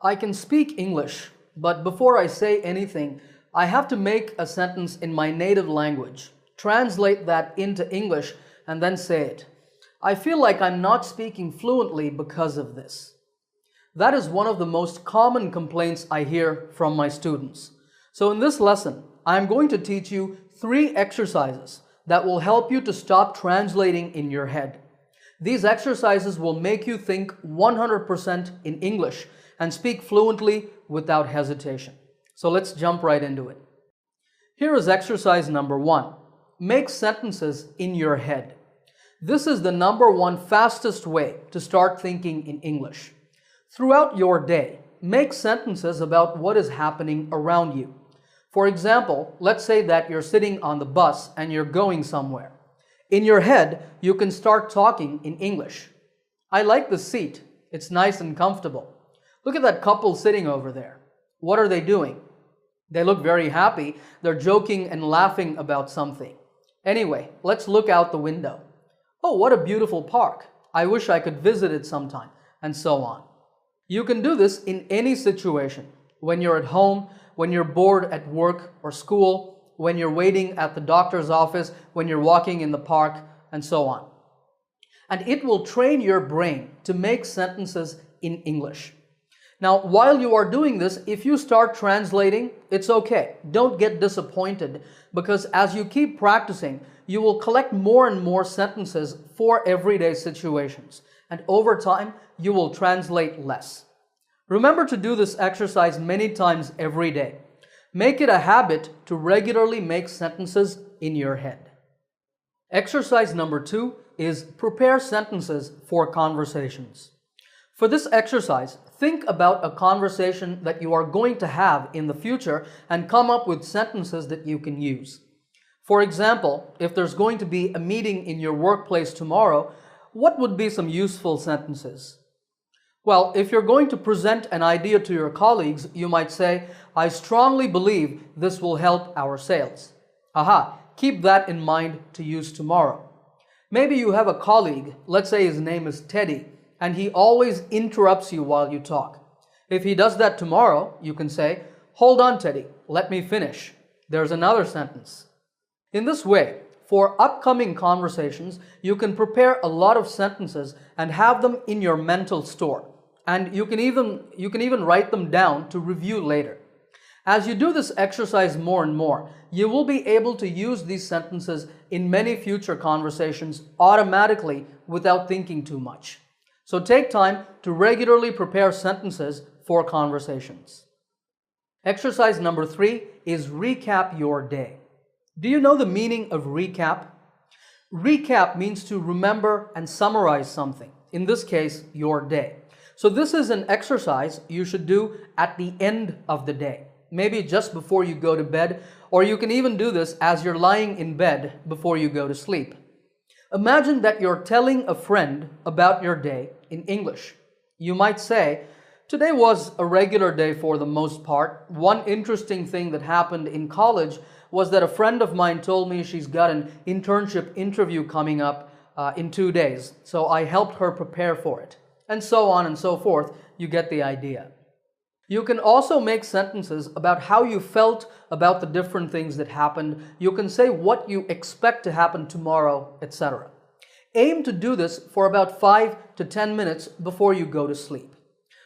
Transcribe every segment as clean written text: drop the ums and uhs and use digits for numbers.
I can speak English, but before I say anything, I have to make a sentence in my native language, translate that into English, and then say it. I feel like I'm not speaking fluently because of this. That is one of the most common complaints I hear from my students. So in this lesson, I'm going to teach you 3 exercises that will help you to stop translating in your head. These exercises will make you think 100% in English and speak fluently without hesitation. So let's jump right into it. Here is exercise number 1. Make sentences in your head. This is the number 1 fastest way to start thinking in English. Throughout your day, make sentences about what is happening around you. For example, let's say that you're sitting on the bus and you're going somewhere. In your head, you can start talking in English. I like the seat. It's nice and comfortable. Look at that couple sitting over there. What are they doing? They look very happy. They're joking and laughing about something. Anyway, let's look out the window. Oh, what a beautiful park. I wish I could visit it sometime, and so on. You can do this in any situation. When you're at home, when you're bored at work or school, when you're waiting at the doctor's office, when you're walking in the park, and so on. And it will train your brain to make sentences in English. Now, while you are doing this, if you start translating, it's okay. Don't get disappointed, because as you keep practicing, you will collect more and more sentences for everyday situations. And over time, you will translate less. Remember to do this exercise many times every day. Make it a habit to regularly make sentences in your head. Exercise number 2 is prepare sentences for conversations. For this exercise, think about a conversation that you are going to have in the future and come up with sentences that you can use. For example, if there's going to be a meeting in your workplace tomorrow, what would be some useful sentences? Well, if you're going to present an idea to your colleagues, you might say, I strongly believe this will help our sales. Aha, keep that in mind to use tomorrow. Maybe you have a colleague, let's say his name is Teddy, and he always interrupts you while you talk. If he does that tomorrow, you can say, hold on, Teddy, let me finish. There's another sentence. In this way, for upcoming conversations, you can prepare a lot of sentences and have them in your mental store. And you can even write them down to review later. As you do this exercise more and more, you will be able to use these sentences in many future conversations automatically without thinking too much. So take time to regularly prepare sentences for conversations. Exercise number 3 is recap your day. Do you know the meaning of recap? Recap means to remember and summarize something, in this case, your day. So this is an exercise you should do at the end of the day, maybe just before you go to bed, or you can even do this as you're lying in bed before you go to sleep. Imagine that you're telling a friend about your day in English. You might say, today was a regular day for the most part. One interesting thing that happened in college was that a friend of mine told me she's got an internship interview coming up in 2 days. So I helped her prepare for it. And so on and so forth. You get the idea. You can also make sentences about how you felt about the different things that happened. You can say what you expect to happen tomorrow, etc. Aim to do this for about 5 to 10 minutes before you go to sleep.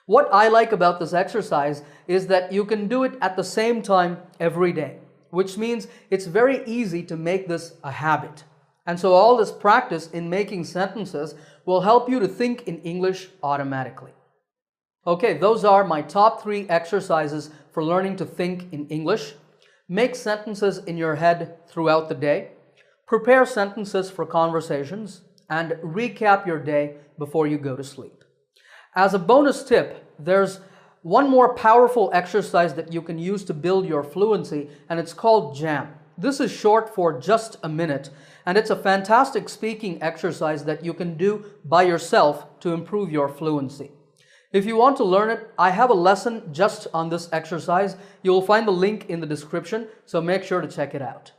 What I like about this exercise is that you can do it at the same time every day, which means it's very easy to make this a habit. And so all this practice in making sentences will help you to think in English automatically. Okay, those are my top 3 exercises for learning to think in English. Make sentences in your head throughout the day. Prepare sentences for conversations. And recap your day before you go to sleep. As a bonus tip, there's one more powerful exercise that you can use to build your fluency, and it's called JAM. This is short for just a minute, and it's a fantastic speaking exercise that you can do by yourself to improve your fluency. If you want to learn it, I have a lesson just on this exercise. You'll find the link in the description, so make sure to check it out.